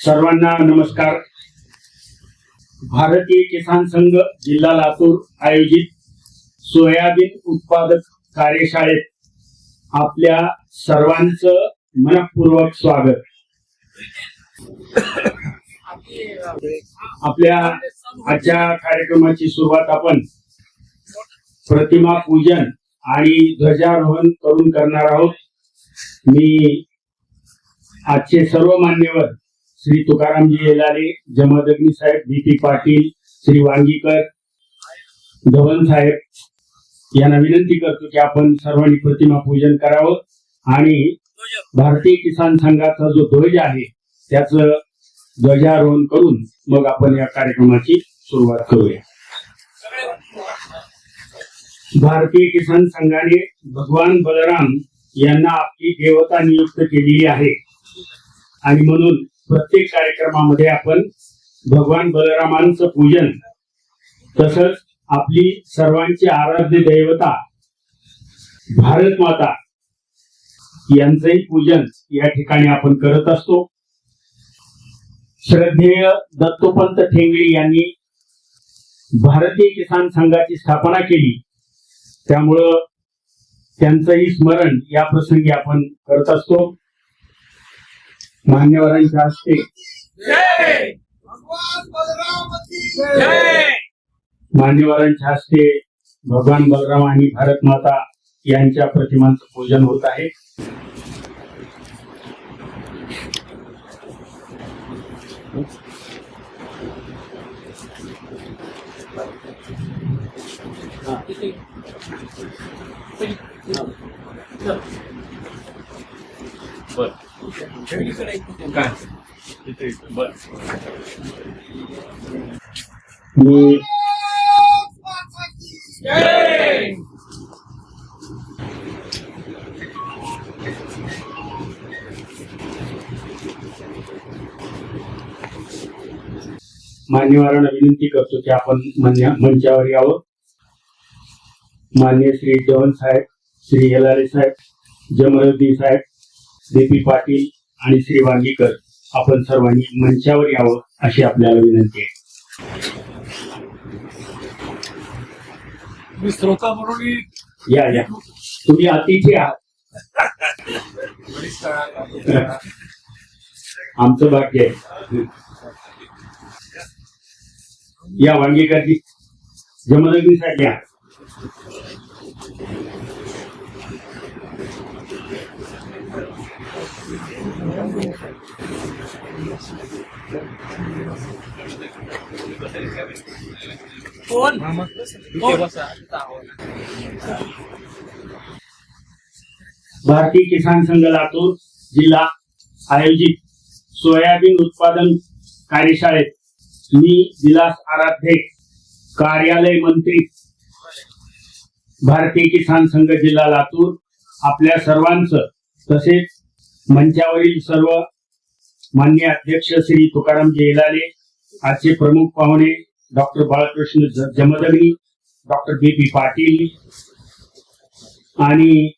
सर्वांना नमस्कार. भारतीय किसान संघ जिल्हा लातूर आयोजित सोयाबीन उत्पादक कार्यशाळेत आपल्या सर्वांचं मनपूर्वक स्वागत. आपल्या आजच्या कार्यक्रमाची सुरुवात आपण प्रतिमा पूजन आणि ध्वजारोहण करून करणार आहोत. मी आजचे सर्व मान्यवर श्री तुकारामजी येलाले, जमदग्नी साहेब, बीपी पाटील, श्री वांगीकर, धवन साहेब यांना विनंती करतो की आपण सर्वांनी प्रतिमा पूजन करावं आणि भारतीय किसान संघाचा जो ध्वज आहे त्याचं ध्वजारोहण करून मग आपण या कार्यक्रमाची सुरुवात करूया. भारतीय किसान संघाने भगवान बलराम यांना आपली देवता नियुक्त केलेली आहे आणि म्हणून प्रत्येक कार्यक्रमामध्ये आपण भगवान बलरामांचं पूजन तसंच आपली सर्वांची आराध्य देवता भारत माता यांचंही पूजन या ठिकाणी आपण करत असतो. श्रद्धेय दत्तोपंत ठेंगडी यांनी भारतीय किसान संघाची स्थापना केली, त्यामुळं त्यांचंही स्मरण या प्रसंगी आपण करत असतो. मान्यवरांच्या हस्ते मान्यवरांच्या हस्ते भगवान बलराम आणि भारत माता यांच्या प्रतिमांचं पूजन होत आहे. मी मान्यवरांना विनंती करतो की आपण मंचावर यावं. मान्य श्री धवन साहेब, श्री येलारे साहेब, जमदग्नी साहेब, बीपी पाटील आणि श्री वांगीकर आपण सर्वांनी मंचावर यावं अशी आपल्याला विनंती आहे. मी श्रोता म्हणून या या तुम्ही अतिथी आहात, आमचं भाग्य आहे. या वांगीकरजी, जमदग्नी साहेब या. भारतीय किसान संघ लातूर जिल्हा आयोजित सोयाबीन उत्पादन कार्यशाळेत मी विलास आराध्ये, कार्यालय मंत्री, भारतीय किसान संघ जिल्हा लातूर आपल्या सर्वांचं तसेच मंचावरील सर्व मान्य अध्यक्ष श्री तुकारामजी येलाले, आजचे प्रमुख पाहुणे doctor Balkrishna Jamadagni, doctor BP Patil आणि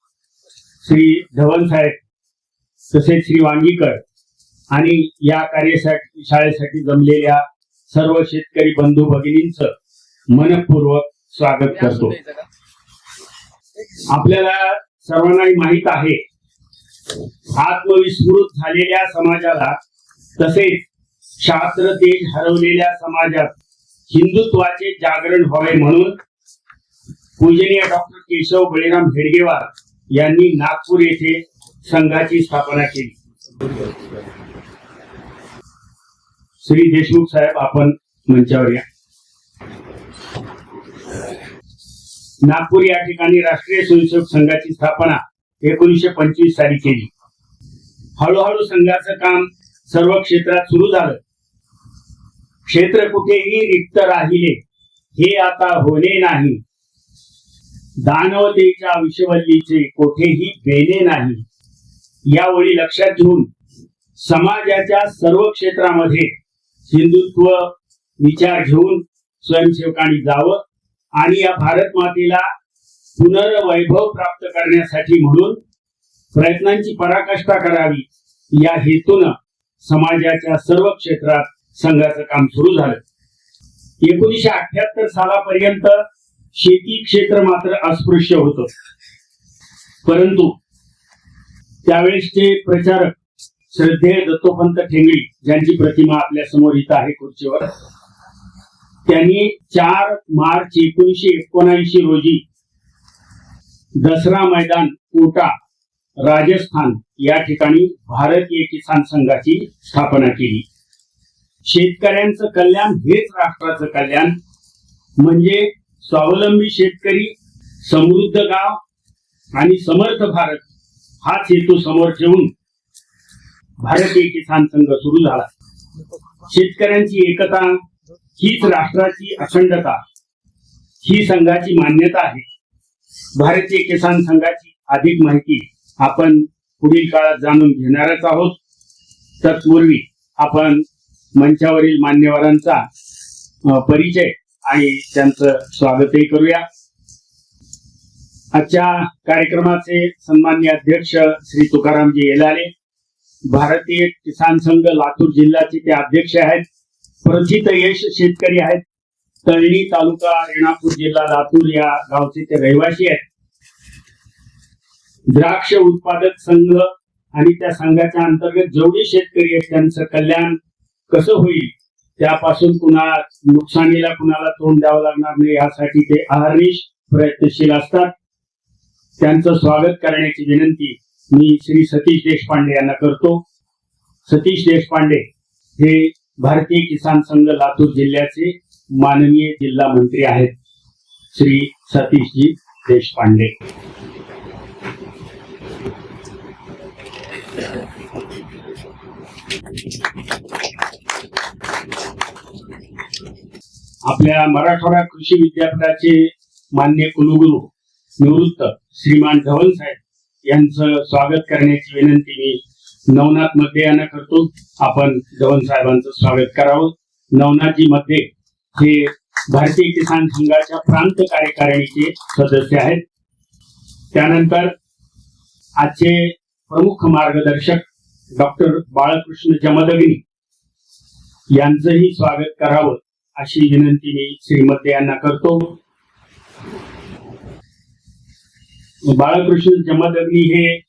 श्री धवन साहेब तसेच श्री वांगीकर आणि या कार्यशाळेसाठी जमलेल्या सर्व शेतकरी बंधू भगिनींचं मनपूर्वक स्वागत करतो. आपल्याला सर्वांना माहित आहे, आत्मविस्मृत झालेल्या समाजाला तसेच शास्त्र तेज हरवलेल्या समाजात हिंदुत्वाचे जागरण व्हावे म्हणून पूजनीय डॉक्टर केशव बळीराम हेडगेवार यांनी नागपूर येथे संघाची स्थापना केली. श्री देशमुख साहेब आपण मंचावर या. नागपूर या ठिकाणी राष्ट्रीय स्वयंसेवक संघाची स्थापना 1925 साली केली. हळूहळू संघाचं काम सर्व क्षेत्रात सुरू झालं. क्षेत्र कुठेही रिक्त राहिले हे आता होणे नाही. दानवतेच्या विषवल्लीचे कोठेही बेने नाही. यावेळी लक्षात घेऊन समाजाच्या सर्व क्षेत्रामध्ये हिंदुत्व विचार घेऊन स्वयंसेवकांनी जावं आणि या भारत मातेला पुनर्वैभव प्राप्त करण्यासाठी म्हणून प्रयत्नांची पराकाष्ठा करावी या हेतून समाजाच्या सर्व क्षेत्रात संघाचं काम सुरू झालं. 1978 सालापर्यंत शेती क्षेत्र मात्र अस्पृश्य होतं, परंतु त्यावेळेसचे प्रचारक श्रद्धेय दत्तोपंत ठेंगडी, ज्यांची प्रतिमा आपल्या समोर इथं आहे खुर्चीवर, त्यांनी 4 मार्च 1979 रोजी दसरा मैदान कोटा राजस्थान या ठिकाणी भारतीय किसान संघाची स्थापना केली. शेतकऱ्यांचं कल्याण हेच राष्ट्राचं कल्याण, म्हणजे स्वावलंबी शेतकरी, समृद्ध गाव आणि समर्थ भारत हाच हेतू समोर ठेवून भारतीय किसान संघ सुरू झाला. शेतकऱ्यांची एकता हीच राष्ट्राची अखंडता, ही संघाची मान्यता आहे. भारतीय किसान संघाची अधिक माहिती आपण पुढील काळात जाणून घेणारच आहोत. तत्पूर्वी आपण मंचावरील मान्यवरांचा परिचय आणि त्यांचं स्वागतही करूया. आजच्या कार्यक्रमाचे सन्माननीय अध्यक्ष श्री तुकारामजी येलाले, भारतीय किसान संघ लातूर जिल्ह्याचे ते अध्यक्ष आहेत. प्रथित यश शेतकरी आहेत. तळणी तालुका रेणापूर जिल्हा लातूर या गावचे ते रहिवासी आहेत. द्राक्ष उत्पादक संघ आणि त्या संघाच्या अंतर्गत जेवढे शेतकरी आहेत त्यांचं कल्याण कसं होईल, त्यापासून कुणा नुकसानीला कुणाला तोंड द्यावं लागणार नाही यासाठी ते अहर्निश प्रयत्नशील असतात. त्यांचं स्वागत करण्याची विनंती मी श्री सतीश देशपांडे यांना करतो. सतीश देशपांडे हे भारतीय किसान संघ लातूर जिल्ह्याचे माननीय जिल्हा मंत्री आहेत. श्री सतीशजी देशपांडे. आपल्या मराठवाडा कृषी विद्यापीठाचे मान्य कुलगुरू निवृत्त श्रीमान धवन साहेब यांचं स्वागत करण्याची विनंती मी नवनाथ मध्ये यांना करतो. आपण धवन साहेबांचं स्वागत करावं. नवनाथजी मध्ये हे भारतीय किसान संघाच्या प्रांत कार्यकारिणीचे सदस्य आहेत. त्यानंतर आजचे प्रमुख मार्गदर्शक डॉक्टर बाळकृष्ण जमदग्नी यांचंही स्वागत करावं अशी विनंती मी श्रीमती यांना करतो. बाळकृष्ण जमदग्नी हे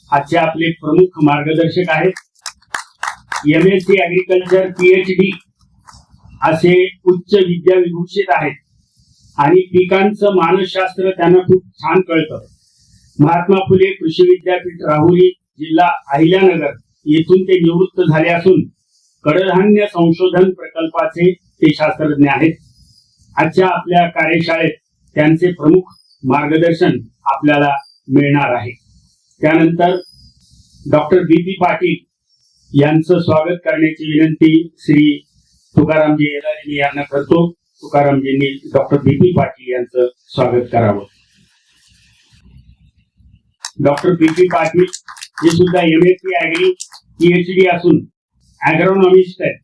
आजचे आपले प्रमुख मार्गदर्शक आहेत. MSc ऍग्रिकल्चर PhD असे उच्च विद्याविभूषित आहेत आणि पिकांचं मानसशास्त्र त्यांना खूप छान कळतं. महात्मा फुले कृषी विद्यापीठ राहुरी जिल्हा अहिल्यानगर येथून ते निवृत्त झाले असून कडधान्य संशोधन प्रकल्पाचे ते शास्त्रज्ञ आहेत. आजच्या आपल्या कार्यशाळेत त्यांचे प्रमुख मार्गदर्शन आपल्याला मिळणार आहे. त्यानंतर डॉक्टर BP पाटील यांचं स्वागत करण्याची विनंती श्री तुकारामजी येलारे यांना करतो. तुकारामजींनी डॉक्टर BP पाटील यांचं स्वागत करावं. डॉक्टर BP पाटील हे सुद्धा MSc ऍग्री PhD असून ऍग्रोनॉमिस्ट आहेत.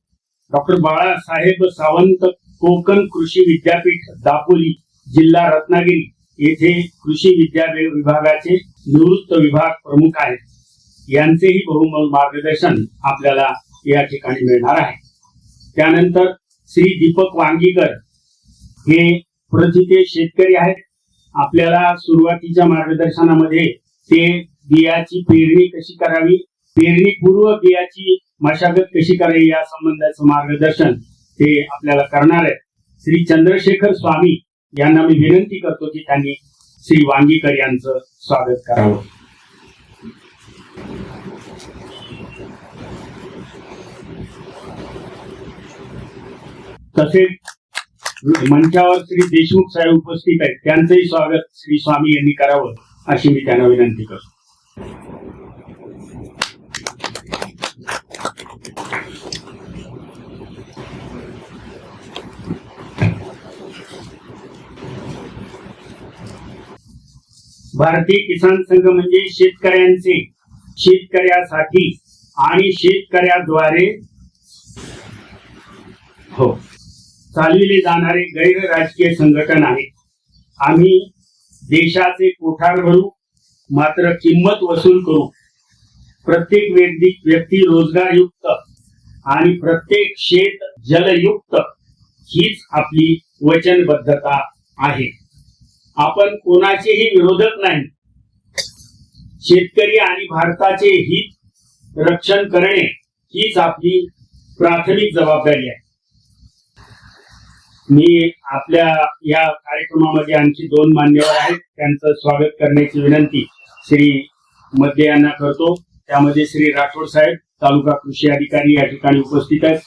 डॉक्टर बाळासाहेब सावंत कोकण कृषी विद्यापीठ दापोली जिल्हा रत्नागिरी येथे कृषी विद्या विभागाचे निवृत्त विभाग प्रमुख आहेत. यांचेही बहुमोल मार्गदर्शन आपल्याला या ठिकाणी मिळणार आहे. त्यानंतर श्री दीपक वांगीकर हे प्रथित शेतकरी आहेत. आपल्याला सुरुवातीच्या मार्गदर्शनामध्ये ते बियाची पेरणी कशी करावी, पेरणीपूर्व बियाची मशागत कशी करावी या संबंधाचं मार्गदर्शन ते आपल्याला करणार आहेत. श्री चंद्रशेखर स्वामी यांना मी विनंती करतो की त्यांनी श्री वांगीकर यांचं स्वागत करावं. तसेच मंचावर श्री देशमुख साहेब उपस्थित आहेत, त्यांचंही स्वागत श्री स्वामी यांनी करावं अशी मी त्यांना विनंती करतो. भारतीय किसान संघ म्हणजे शेतकऱ्यांचे, शेतकऱ्यासाठी आणि शेतकऱ्याद्वारे चालविले जाणारे गैर राजकीय संघटन आहे. आम्ही देशाचे कोठार भरू मात्र किंमत वसूल करू. प्रत्येक व्यक्ती रोजगारयुक्त आणि प्रत्येक शेत जलयुक्त हीच आपली वचनबद्धता आहे. आपण कोणाचेही विरोधक नाही. शेतकरी आणि भारताचे हित रक्षण करणे हीच आपली प्राथमिक जबाबदारी आहे. मी आपल्या या कार्यक्रमामध्ये आणखी 2 मान्यवर आहेत, त्यांचं स्वागत करण्याची विनंती श्री मध्य यांना करतो. त्यामध्ये श्री राठोड साहेब, तालुका कृषी अधिकारी या ठिकाणी उपस्थित आहेत.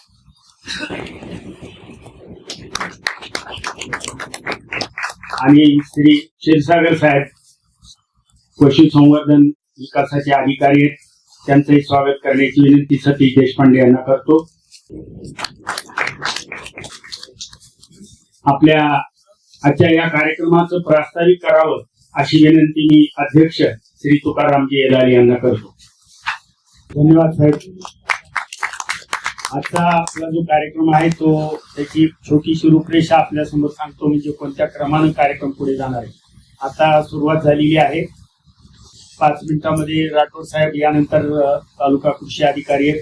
आणि श्री क्षीरसागर साहेब, पशुसंवर्धन विकासाचे अधिकारी आहेत, त्यांचंही स्वागत करण्याची विनंती सतीश देशपांडे यांना करतो. आपल्या आजच्या या कार्यक्रमाचं प्रास्ताविक करावं अशी विनंती मी अध्यक्ष श्री तुकारामजी येलारी यांना करतो. धन्यवाद साहेब. आजचा आपला जो कार्यक्रम आहे तो त्याची छोटीशी रूपरेषा आपल्या समोर सांगतो, म्हणजे कोणत्या क्रमानं कार्यक्रम पुढे जाणार आहे. आता सुरुवात झालेली आहे. 5 मिनिटांमध्ये राठोड साहेब, यानंतर तालुका कृषी अधिकारी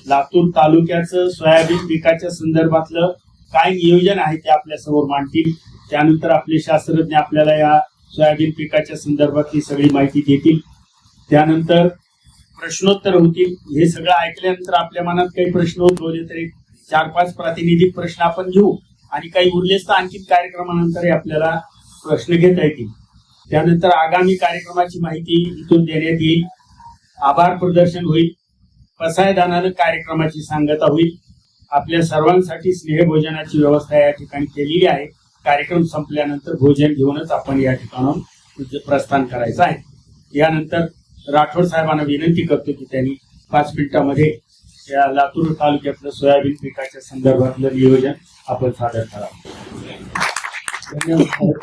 लातूर तालुक्याचं सोयाबीन पिकाच्या संदर्भातलं काय नियोजन आहे ते आपल्या समोर मांडतील. त्यानंतर आपले शास्त्रज्ञ आपल्याला या सोयाबीन पिकाच्या संदर्भातली सगळी माहिती देतील. त्यानंतर प्रश्नोत्तर होतील. हे सगळं ऐकल्यानंतर आपल्या मनात काही प्रश्न उद्भवले तरी 4-5 प्रातिनिधिक प्रश्न आपण घेऊ आणि काही उरलेच तर आणखी कार्यक्रमानंतर आपल्याला प्रश्न घेता येतील. त्यानंतर आगामी कार्यक्रमाची माहिती इथून देण्यात येईल. आभार प्रदर्शन होईल. पसायदानानं कार्यक्रमाची सांगता होईल. आपल्या सर्वांसाठी स्नेहभोजनाची व्यवस्था या ठिकाणी केलेली आहे. कार्यक्रम संपल्यानंतर भोजन घेऊनच आपण या ठिकाणाहून प्रस्थान करायचं आहे. यानंतर राठोड साहेबांना विनंती करतो की त्यांनी 5 मिनिटांमध्ये या लातूर तालुक्यातलं सोयाबीन पिकाच्या संदर्भातलं नियोजन आपण सादर करावं. धन्यवाद.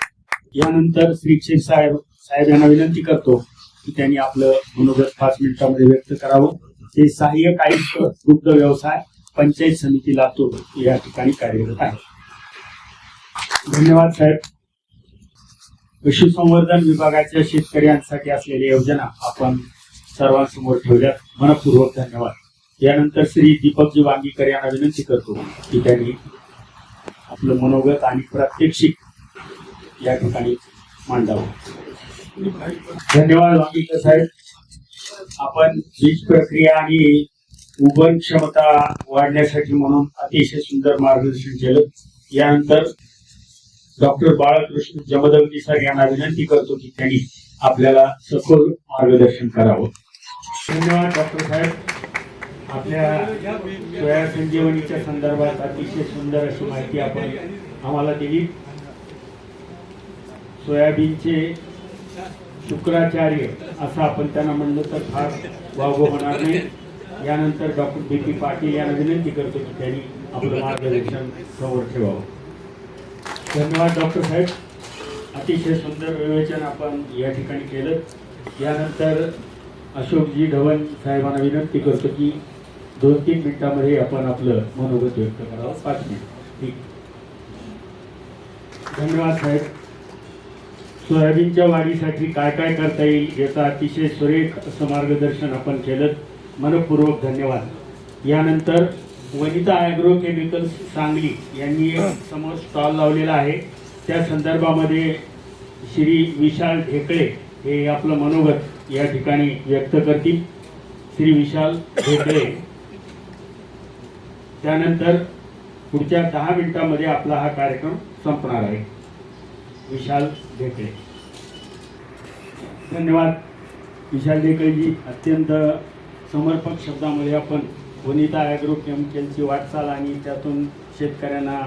यानंतर श्री साहेब यांना विनंती करतो की त्यांनी आपलं मनोगत 5 मिनिटांमध्ये व्यक्त करावं. ते सहाय्यक आयुक्त दुग्ध व्यवसाय पंचायत समिती लातूर या ठिकाणी कार्यरत आहे. धन्यवाद साहेब. पशुसंवर्धन विभागाच्या शेतकऱ्यांसाठी असलेल्या योजना आपण सर्वांसमोर ठेवल्यात. मनपूर्वक धन्यवाद. यानंतर श्री दीपकजी वांगीकर यांना विनंती करतो की त्यांनी आपलं मनोगत आणि प्रात्यक्षिक या ठिकाणी मांडावं. धन्यवाद वांगीकर साहेब. आपण बीज प्रक्रिया आणि उगवण क्षमता वाढण्यासाठी म्हणून अतिशय सुंदर मार्गदर्शन केलं. यानंतर डॉक्टर बाळकृष्ण जमदग्नी सर यांना विनंती करतो की त्यांनी आपल्याला सखोल मार्गदर्शन करावं. धन्यवाद डॉक्टर साहेब. आपल्या सोया संजीवनीच्या संदर्भात अतिशय सुंदर अशी माहिती आपण आम्हाला दिली. सोयाबीनचे शुक्राचार्य असं आपण त्यांना म्हणलं तर फार वावगं होणार नाही. यानंतर डॉक्टर BP पाटील यांना विनंती करतो की त्यांनी आपलं मार्गदर्शन समोर ठेवावं. धन्यवाद डॉक्टर साहेब. अतिशय सुंदर विवेचन आपण या ठिकाणी केलं. यानंतर अशोकजी ढवण साहेबांना विनंती करतो की 2-3 मिनिटांमध्ये आपण आपलं मनोगत व्यक्त करावं. 5 मिनिट. ठीक. धन्यवाद साहेब. सोयाबीनच्या वाढीसाठी काय काय करता येईल याचं अतिशय सुरेख असं मार्गदर्शन आपण केलं. मनपूर्वक धन्यवाद. यानंतर वनिता ॲग्रो केमिकल्स सांगली यांनी समोर स्टॉल लावलेला आहे. त्या संदर्भामध्ये श्री विशाल ढेकळे हे आपलं मनोगत या ठिकाणी व्यक्त करतील. श्री विशाल ढेकळे. त्यानंतर पुढच्या 10 मिनिटांमध्ये आपला हा कार्यक्रम संपणार आहे. विशाल ढेकळे. धन्यवाद विशाल ढेकळेजी. अत्यंत समर्पक शब्दामध्ये आपण वनिता ॲग्रो केमिकलची वाटचाल आणि त्यातून शेतकऱ्यांना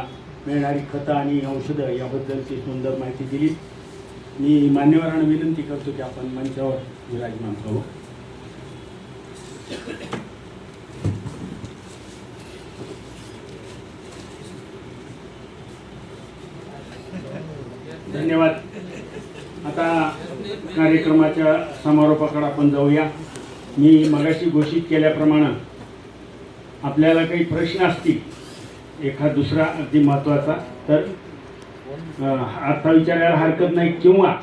मिळणारी खतं आणि औषधं याबद्दलची सुंदर माहिती दिली. मी मान्यवरांना विनंती करतो की आपण मंचावर विराजमान व्हावं. धन्यवाद. आता कार्यक्रमाच्या समारोपाकडे आपण जाऊया. मी मगाशी घोषित केल्याप्रमाणे आपल्याला काही प्रश्न असतील एखाद दुसरा अगदी महत्त्वाचा तर आता विचारायला हरकत नाही, किंवा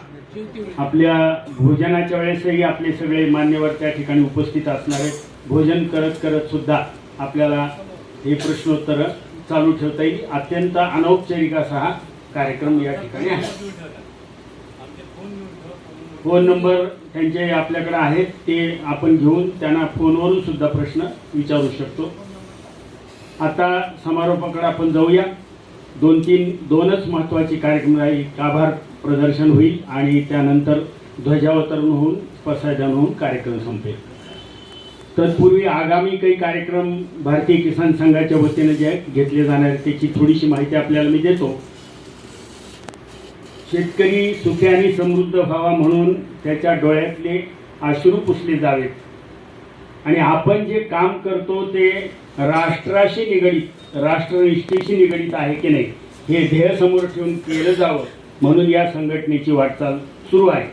आपल्या भोजनाच्या वेळेसही आपले सगळे मान्यवर त्या ठिकाणी उपस्थित असणार आहेत. भोजन करत करत सुद्धा आपल्याला हे प्रश्नोत्तर चालू ठेवता येईल. अत्यंत अनौपचारिक असा हा कार्यक्रम या ठिकाणी आहे. फोन नंबर त्यांचे आपल्याकडे आहेत, ते आपण घेऊन त्यांना फोनवरून सुद्धा प्रश्न विचारू शकतो. आता समारोपाकडे आपण जाऊया. दोनच महत्त्वाचे कार्यक्रम राहील. आभार प्रदर्शन होईल आणि त्यानंतर ध्वजावतरण होऊन पसायदान होऊन कार्यक्रम संपेल. तत्पूर्वी आगामी काही कार्यक्रम भारतीय किसान संघाच्या वतीने जे घेतले जाणार त्याची थोडीशी माहिती आपल्याला मी देतो. शेतकरी सुखी आणि समृद्ध व्हावा म्हणून त्याच्या डोळ्यातले अश्रू पुसले जावेत आणि आपण जे काम करतो ते राष्ट्राशी निगडीत, राष्ट्रनिष्ठेशी निगडीत आहे की नाही हे ध्येय समोर ठेवून केलं जावं म्हणून या संघटनेची वाटचाल सुरू आहे.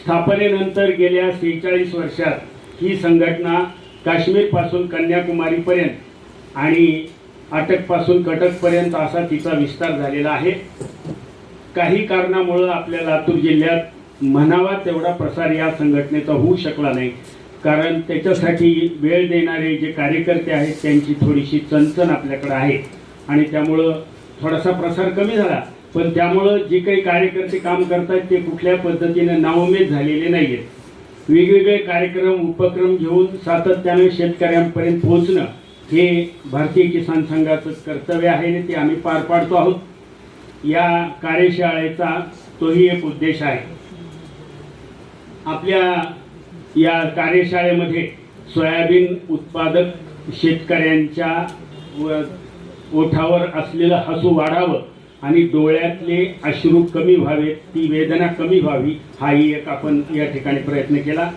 स्थापनेनंतर गेल्या 46 वर्षात ही संघटना काश्मीरपासून कन्याकुमारीपर्यंत आणि अटकपासून कटकपर्यंत असा तिचा विस्तार झालेला आहे. काही कारणामुळं आपल्या लातूर जिल्ह्यात म्हणावा तेवढा प्रसार या संघटनेचा होऊ शकला नाही, कारण त्याच्यासाठी वेळ देणारे जे कार्यकर्ते आहेत त्यांची थोडीशी चणचण आपल्याकडे आहे आणि त्यामुळं थोडासा प्रसार कमी झाला. पण त्यामुळं जे काही कार्यकर्ते काम करतात ते कुठल्या पद्धतीने नाउमेद झालेले नाही आहेत. वेगवेगळे कार्यक्रम उपक्रम घेऊन सातत्याने शेतकऱ्यांपर्यंत पोहोचणं हे भारतीय किसान संघाचं कर्तव्य आहे आणि ते आम्ही पार पाडतो आहोत. या कार्यशाळेचा तोही एक उद्देश आहे. आपल्या या कार्यशाळेमध्ये सोयाबीन उत्पादक शेतकऱ्यांच्या ओठावर असलेलं हसू वाढावं आणि डोळ्यातले अश्रू कमी व्हावेत, ती वेदना कमी व्हावी, हाही एक आपण या ठिकाणी प्रयत्न केला.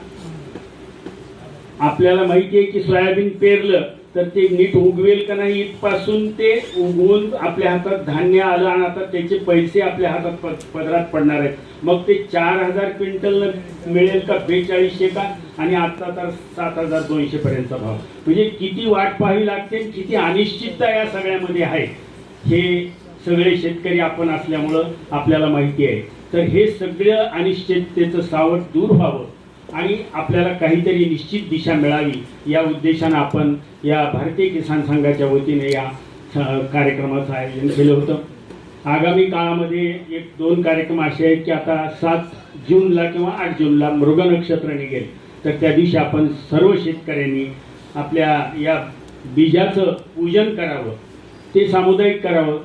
आपल्याला माहिती आहे की सोयाबीन पेरलं तर ते नीट उगवेल का नाही इथपासून ते उगवून आपल्या हातात धान्य आलं आणि आता त्याचे पैसे आपल्या हातात पदरात पडणार आहेत. मग ते 4000 क्विंटल मिळेल का 4200 का, आणि आता तर 7200 पर्यंतचा भाव. म्हणजे किती वाट पाहावी लागते, किती अनिश्चितता या सगळ्यामध्ये आहे हे सगळे शेतकरी आपण असल्यामुळं आपल्याला माहिती आहे. तर हे सगळं अनिश्चिततेचं सावट दूर व्हावं आणि आपल्याला काहीतरी निश्चित दिशा मिळावी या उद्देशानं आपण या भारतीय किसान संघाच्या वतीने या कार्यक्रमाचं आयोजन केलं होतं. आगामी काळामध्ये 1-2 कार्यक्रम असे आहेत की आता 7 जूनला किंवा 8 जूनला मृग नक्षत्र निघेल, तर त्या दिवशी आपण सर्व शेतकऱ्यांनी आपल्या या बीजाचं पूजन करावं. ते सामुदायिक करावं.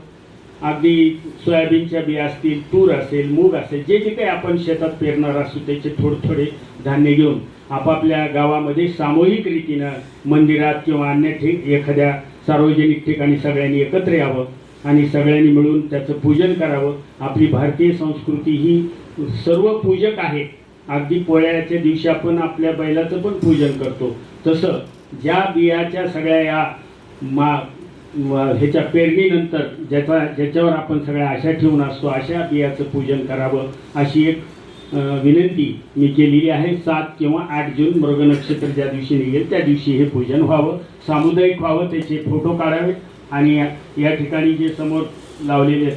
अगदी सोयाबीनच्या बिया असतील, तूर असेल, मूग असेल, जे जे काही आपण शेतात पेरणार असू त्याचे थोडे धान्य घेऊन आपापल्या गावामध्ये सामूहिक रीतीनं मंदिरात किंवा अन्य एखाद्या सार्वजनिक ठिकाणी सगळ्यांनी एकत्र यावं आणि सगळ्यांनी मिळून त्याचं पूजन करावं. आपली भारतीय संस्कृती ही सर्व पूजक आहे. अगदी पोळ्याच्या दिवशी आपण आपल्या बैलाचं पण पूजन करतो, तसं ज्या बियाच्या सगळ्या या ह्याच्या पेरणीनंतर ज्याच्यावर आपण सगळ्या आशा ठेवून असतो अशा बियाचं पूजन करावं अशी एक विनंती मी केलेली आहे. 7 किंवा 8 जून मृग नक्षत्र ज्या दिवशी निघेल त्या दिवशी हे पूजन व्हावं, सामुदायिक व्हावं. त्याचे फोटो काढावे आणि या ठिकाणी जे समोर लावलेले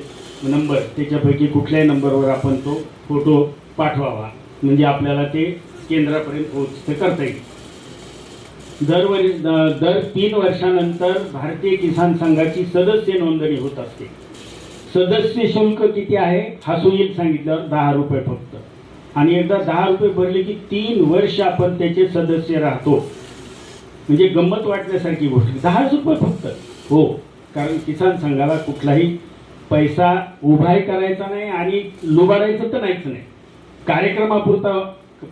नंबर त्याच्यापैकी कुठल्याही नंबरवर आपण तो फोटो पाठवावा, म्हणजे आपल्याला ते केंद्रापर्यंत पोहोचते करता येईल. दर 3 वर्षानंतर भारतीय किसान संघाची सदस्य नोंदणी होत असते. सदस्य शुल्क किती आहे हा सुनील सांगितल्यावर 10 रुपये फक्त, आणि एकदा 10 रुपये भरले की 3 वर्ष आपण त्याचे सदस्य राहतो. म्हणजे गंमत वाटण्यासारखी गोष्ट. 10 रुपये फक्त. हो, कारण किसान संघाला कुठलाही पैसा उभाही करायचा नाही आणि लुबाडायचं तर नाहीच नाही. कार्यक्रमापुरता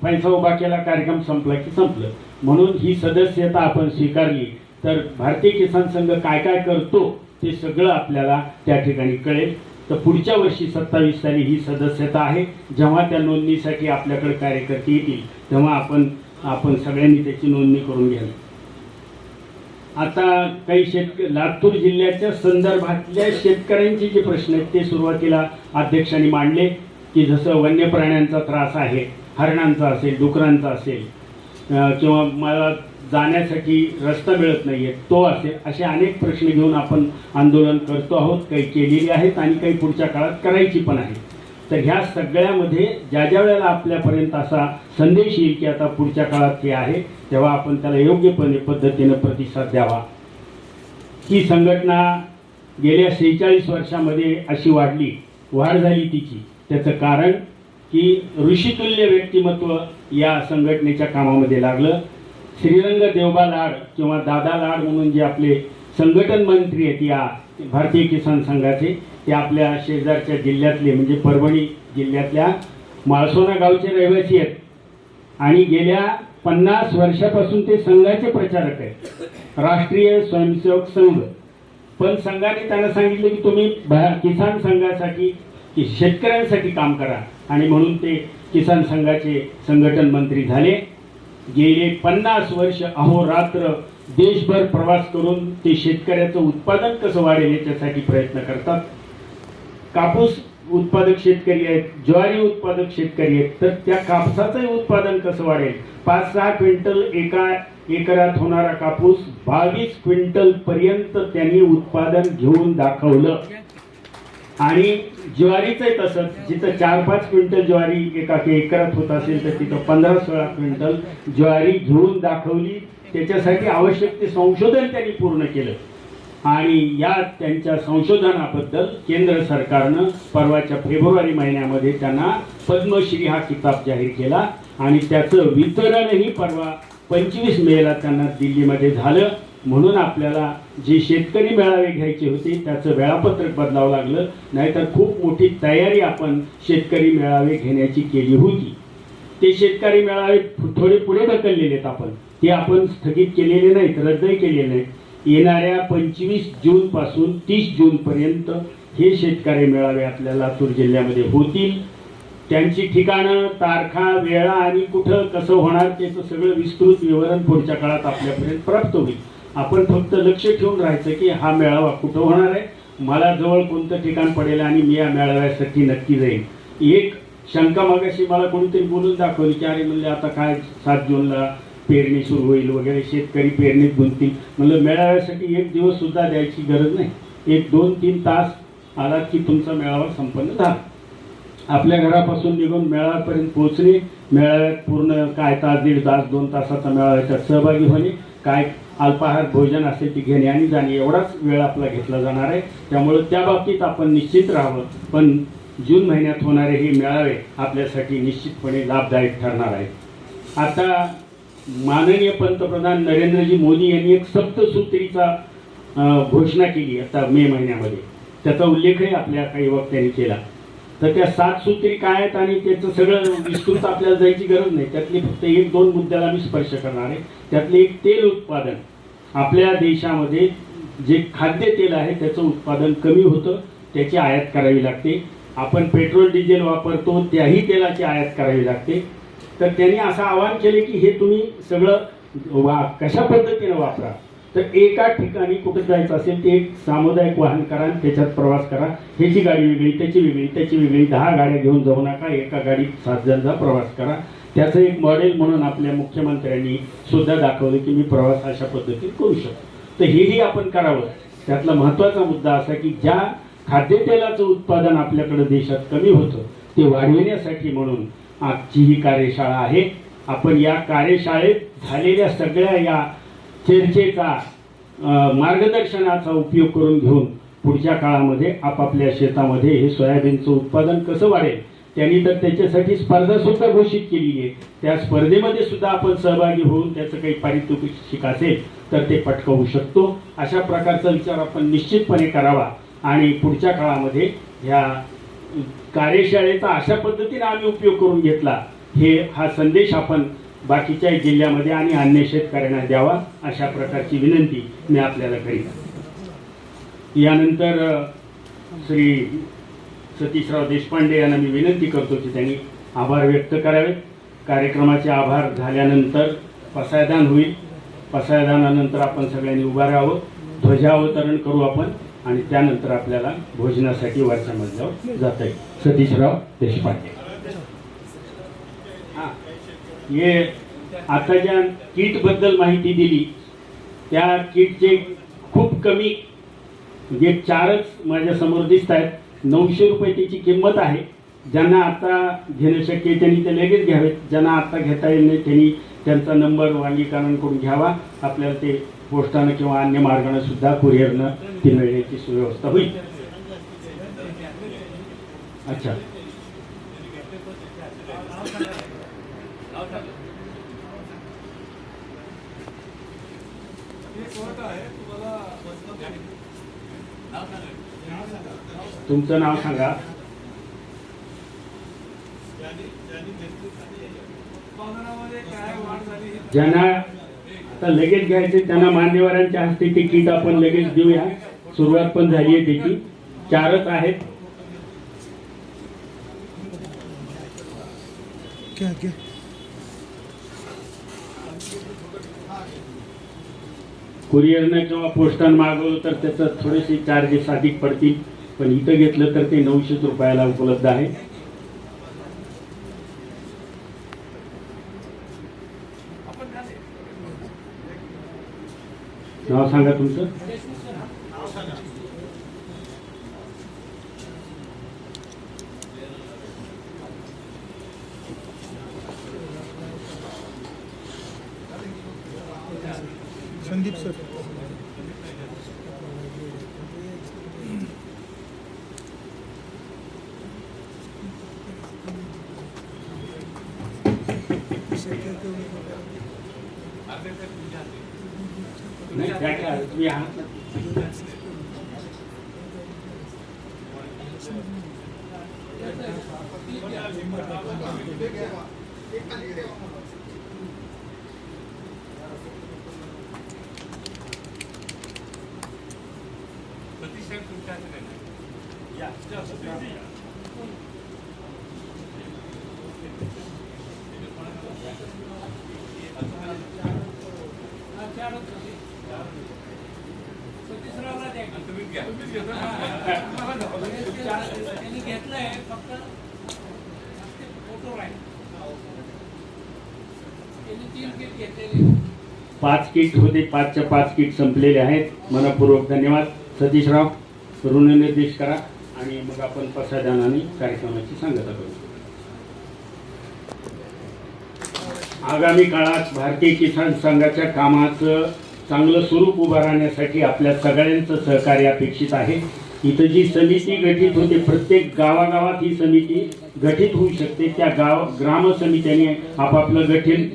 पैसा उभा केला, कार्यक्रम संपला की संपलं. म्हणून ही सदस्यता आपण स्वीकारली तर भारतीय किसान संघ काय काय करतो ते सगळं आपल्याला त्या ठिकाणी कळेल. तर पुढच्या वर्षी 27 साली ही सदस्यता आहे. जेव्हा त्या नोंदणीसाठी आपल्याकडे कार्यकर्ते येतील तेव्हा आपण सगळ्यांनी त्याची नोंदणी करून घ्यावी. आता काही लातूर जिल्ह्याच्या संदर्भातल्या शेतकऱ्यांचे जे प्रश्न आहेत ते सुरुवातीला अध्यक्षांनी मांडले की जसं वन्य प्राण्यांचा त्रास आहे, हरणांचा असेल, डुकरांचा असेल, किंवा मला जाण्यासाठी रस्ता मिळत नाही आहे तो असेल, असे अनेक प्रश्न घेऊन आपण आंदोलन करतो आहोत. काही केलेली आहेत आणि काही पुढच्या काळात करायची पण आहे. तर ह्या सगळ्यामध्ये ज्या वेळेला आपल्यापर्यंत असा संदेश येईल की आता पुढच्या काळात हे आहे तेव्हा आपण त्याला योग्य पद्धतीनं प्रतिसाद द्यावा. ही संघटना गेल्या 46 वर्षामध्ये अशी वाढ झाली तिची. त्याचं कारण की ऋषितुल्य व्यक्तिमत्व या संघटनेच्या कामामध्ये लागलं. श्रीरंग देवबा लाड किंवा दादा लाड म्हणून जे आपले संघटन मंत्री आहेत या भारतीय किसान संघाचे, ते आपल्या शेजारच्या जिल्ह्यातले म्हणजे परभणी जिल्ह्यातल्या माळसोना गावचे रहिवासी आहेत आणि गेल्या 50 वर्षापासून ते संघाचे प्रचारक आहेत, राष्ट्रीय स्वयंसेवक संघ. पण संघाने त्यांना सांगितलं की तुम्ही किसान संघासाठी की शेतकऱ्यांसाठी काम करा आणि म्हणून ते किसान संघाचे संघटन मंत्री झाले. गेले 50 वर्ष अहोरात्र देशभर प्रवास करून ते शेतकऱ्याचं उत्पादन कसं वाढेल याच्यासाठी प्रयत्न करतात. कापूस उत्पादक शेतकरी आहेत, ज्वारी उत्पादक शेतकरी आहेत, तर त्या कापसाचंही उत्पादन कसं वाढेल. 5-6 क्विंटल एका एकरात होणारा कापूस 22 क्विंटल पर्यंत त्यांनी उत्पादन घेऊन दाखवलं. आणि ज्वारीचंही तसंच, जिथं 4-5 क्विंटल ज्वारी एका एकरात होत असेल तर तिथं 15-16 क्विंटल ज्वारी घेऊन दाखवली. त्याच्यासाठी आवश्यक ते संशोधन त्यांनी पूर्ण केलं आणि या त्यांच्या संशोधनाबद्दल केंद्र सरकारनं परवाच्या फेब्रुवारी महिन्यामध्ये त्यांना पद्मश्री हा किताब जाहीर केला आणि त्याचं वितरणही परवा 25 मेला त्यांना दिल्लीमध्ये झालं. म्हणून आपल्याला जे शेतकरी मेळावे घ्यायचे होते त्याचं वेळापत्रक बदलावं लागलं, नाहीतर खूप मोठी तयारी आपण शेतकरी मेळावे घेण्याची केली होती. ते शेतकरी मेळावे थोडे पुढे ढकललेले आहेत आपण, ते आपण स्थगित केलेले नाहीत, रद्दही केलेले नाहीत. येणाऱ्या 25 जून पासून 30 जून पर्यंत हे शेतकरी मेळावे आपल्या लातूर जिल्ह्यामध्ये होतील. त्यांची ठिकाणं, तारखा, वेळा आणि कुठं कसं होणार त्याचं सगळं विस्तृत विवरण पुढच्या काळात आपल्यापर्यंत प्राप्त होईल. आपण फक्त लक्ष ठेवून राहायचं की हा मेळावा कुठं होणार आहे, मला जवळ कोणतं ठिकाण पडेल आणि मी या मेळाव्यासाठी नक्की जाईल. एक शंका मागाशी मला कोणीतरी बोलून दाखवली की अरे म्हणले आता काय 7 जूनला पेरणी सुरू होईल वगैरे, शेतकरी पेरणीत गुंततील. म्हणलं मेळाव्यासाठी 1 दिवस सुद्धा द्यायची गरज नाही, 1-2-3 तास आलात की तुमचा मेळावा संपन्न झाला. आपल्या घरापासून निघून मेळाव्यापर्यंत पोहोचणे, मेळाव्यात पूर्ण काय तास, 1.5 तास, 2 तासाचा मेळाव्यात सहभागी होणे, काय अल्पाहार भोजन असेल ते घेणे आणि जाणे, एवढाच वेळ आपला घेतला जाणार आहे. त्यामुळे त्या बाबतीत आपण निश्चित राहावं. पण जून महिन्यात होणारे हे मेळावे आपल्यासाठी निश्चितपणे लाभदायक ठरणार आहेत. आता माननीय पंतप्रधान नरेंद्रजी मोदी यांनी एक सप्तसूत्रीचा घोषणा केली आता मे महिन्यामध्ये, त्याचा उल्लेखही आपल्या काही वक्त्यांनी केला. तर त्या 7 सूत्री काय आहेत आणि त्याचं सगळं विस्तृत आपल्याला जायची गरज नाही, त्यातली फक्त 1-2 मुद्द्याला मी स्पर्श करणार आहे. त्यातले एक तेल उत्पादन. आपल्या देशामध्ये जे खाद्यतेल आहे त्याचं उत्पादन कमी होतं, त्याची आयात करावी लागते. आपण पेट्रोल डिझेल वापरतो त्याही तेलाची आयात करावी लागते. तर त्यांनी असं आवाहन केले की हे तुम्ही सगळं कशा पद्धतीनं वापरा. तर एका ठिकाणी कुठं जायचं असेल ते एक सामुदायिक वाहन करा आणि त्याच्यात प्रवास करा. ह्याची गाडी वेगळी, त्याची वेगळी, त्याची वेगळी, 10 गाड्या घेऊन जाऊ नका, एका गाडीत 7 जणांचा प्रवास करा. त्याचं एक मॉडेल म्हणून आपल्या मुख्यमंत्र्यांनी सुद्धा दाखवलं की मी प्रवास अशा पद्धतीने करू शकतो. तर हेही आपण करावं. त्यातला महत्त्वाचा मुद्दा असा की ज्या खाद्यतेलाचं उत्पादन आपल्याकडं देशात कमी होतं ते वाढविण्यासाठी म्हणून आजची ही कार्यशाळा आहे. आपण या कार्यशाळेत झालेल्या सगळ्या या चर्चेचा मार्गदर्शनाचा उपयोग करून घेऊन पुढच्या काळामध्ये आपापल्या शेतामध्ये हे सोयाबीनचं उत्पादन कसं वाढेल. त्यांनी तर त्याच्यासाठी स्पर्धा सुद्धा घोषित केलेली आहे. त्या स्पर्धेमध्ये सुद्धा आपण सहभागी होऊन त्याचं काही पारितोषिक असेल तर ते पटकावू शकतो. अशा प्रकारचा विचार आपण निश्चितपणे करावा आणि पुढच्या काळामध्ये ह्या कार्यशाळेचा अशा पद्धतीने आम्ही उपयोग करून घेतला, हा संदेश आपण बाकीच्या जिल्ह्यामध्ये आणि अन्य शेतकऱ्यांना द्यावा, अशा प्रकारची विनंती मी आपल्याला करीन. यानंतर श्री सतीशराव देशपांडे यांना मी विनंती करतो की त्यांनी आभार व्यक्त करावेत. कार्यक्रमाचे आभार झाल्यानंतर पसायदान होईल. पसायदानानंतर आपण सगळ्यांनी उभा राहावं, ध्वजावतरण करू आपण आणि त्यानंतर आपल्याला भोजनासाठी वरच्या मजल्यावर जाता येईल. सतीशराव देशपांडे. हे आता ज्या किटबद्दल माहिती दिली त्या किटचे खूप कमी म्हणजे 4च माझ्यासमोर दिसत आहेत. 900 रुपये त्याची किंमत आहे. ज्यांना आता घेणं शक्य आहे त्यांनी ते लगेच घ्यावेत. ज्यांना आता घेता येईल नाही त्यांनी त्यांचा नंबर वांगीकरांकडून घ्यावा. आपल्याला ते पोस्टानं किंवा अन्य मार्गाने सुद्धा कुरिअरनं ती मिळण्याची सुव्यवस्था होईल. अच्छा, तुमचं नाव सांगा. ज्यांना आता लगेच घ्यायचे त्यांना मान्यवरांच्या हस्ते तिकीट आपण लगेच देऊया. सुरुवात पण झाली आहे त्याची. 4च आहेत. कुरिअरनं किंवा पोस्टानं मागवलं तर त्याचं थोडेसे चार्जेस अधिक पडतील, पण इथं घेतलं तर ते 900 रुपयाला उपलब्ध आहे. नाव सांगा तुमचं. संदीप सर. नाही काय तुम्ही आहात ना. पाच किट होते. 5च्या 5 किट संपलेले आहेत. मनपूर्वक धन्यवाद. सतीशराव ऋणनिर्देश करा आणि मग आपण प्रसादानाने कार्यक्रमाची सांगता करू. आगामी काळात भारतीय किसान संघाच्या कामाचं चांगलं स्वरूप उभं राहण्यासाठी आपल्या सगळ्यांचं सहकार्य अपेक्षित आहे. इथं जी समिती गठीत होते, प्रत्येक गावागावात ही समिती गठीत होऊ शकते. त्या ग्राम समित्याने आपापलं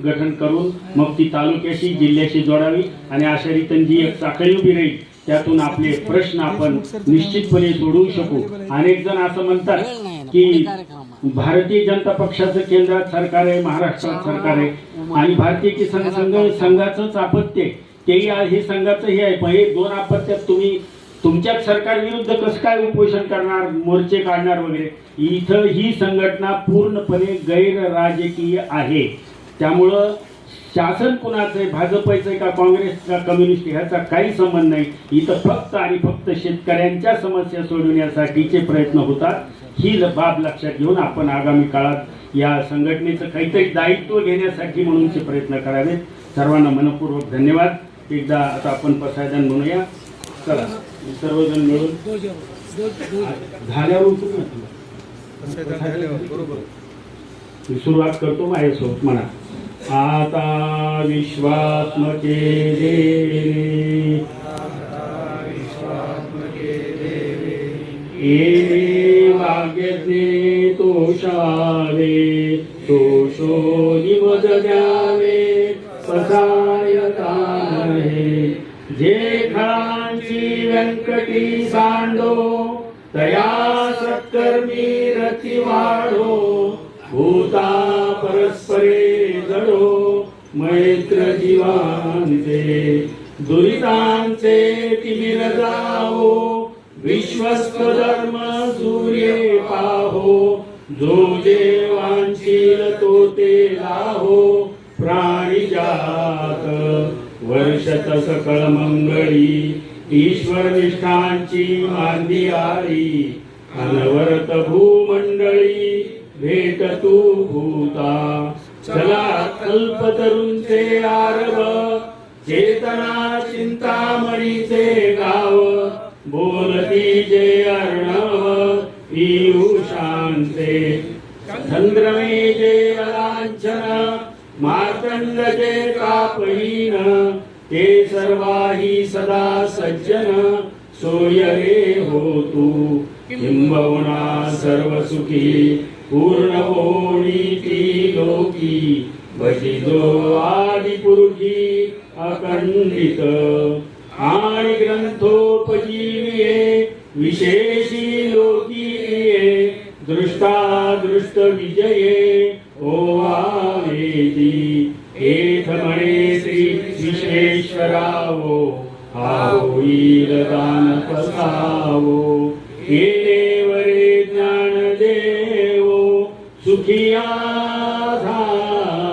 गठन करून मग ती तालुक्याशी जिल्ह्याशी जोडावी आणि अशा रीतीने जी एक साखळी उभी राहील त्यातून आपले प्रश्न आपण निश्चितपणे सोडवू शकू. अनेक जण असं म्हणतात की भारतीय जनता पक्षाचं केंद्रात सरकार आहे, महाराष्ट्रात सरकार आहे आणि भारतीय किसान संघाचंच अपत्य तेही हे संघाचं हे आहे. पण हे 2 अपत्यात तुम्ही तुमच्याच सरकार विरुद्ध कसं काय उपोषण करणार, मोर्चे काढणार वगैरे. इथं ही संघटना पूर्णपणे गैर राजकीय आहे. त्यामुळं शासन कुणाचं आहे, भाजपचं आहे का काँग्रेस का कम्युनिस्ट ह्याचा काही संबंध नाही. इथं फक्त आणि फक्त शेतकऱ्यांच्या समस्या सोडवण्यासाठीचे प्रयत्न होतात. ही बाब लक्षात घेऊन आपण आगामी काळात या संघटनेचं काहीतरी दायित्व घेण्यासाठी म्हणूनचे प्रयत्न करावेत. सर्वांना मनपूर्वक धन्यवाद. एकदा आता आपण प्रसाधन म्हणूया. चला सर्वजण मिळून झाल्यावर बरोबर सुरुवात करतो माझ्यासोबत म्हणा. आता विश्वात्मके देवी ये भाग्यज्ञे तोषावे तोषो निमद द्यावे पसायता नहे. जे खळांची व्यंकटी सांडो तया सत्कर्मी रती वाढो. भूता परस्परे जडो मैत्र जीवांचे दुरितांचे तिमिर जावो. विश्वस्त धर्म सूर्ये पाहो जो जे वांछील तो ते लाहो. प्राणी जात वर्षत सकळ मंगळी ईश्वर निष्ठांची मांदी आली. अनवरत भूमंडळी भेट तू भूता. चला कल्पतरूंचे आरव चेतना चिंतामणीचे गाव. बोलती जे अर्णव पीयूषांचे चंद्रमे जे अलांछन. मार्तंड जे कापहीन ते सर्वाही सदा सज्जन सोय रे होतू किंबहुना सर्व सुखी पूर्ण होणी ती लोकी भजिजो आदिपुरुषी अखंडित आणि ग्रंथोपजीविये विशेषी लोकीये दृष्टादृष्ट विजये ओवावेती एथ म्हणे श्री विश्वेश्वरावो हा होईल दान पसावो हे देवरे ज्ञान देवो सुखिया झाला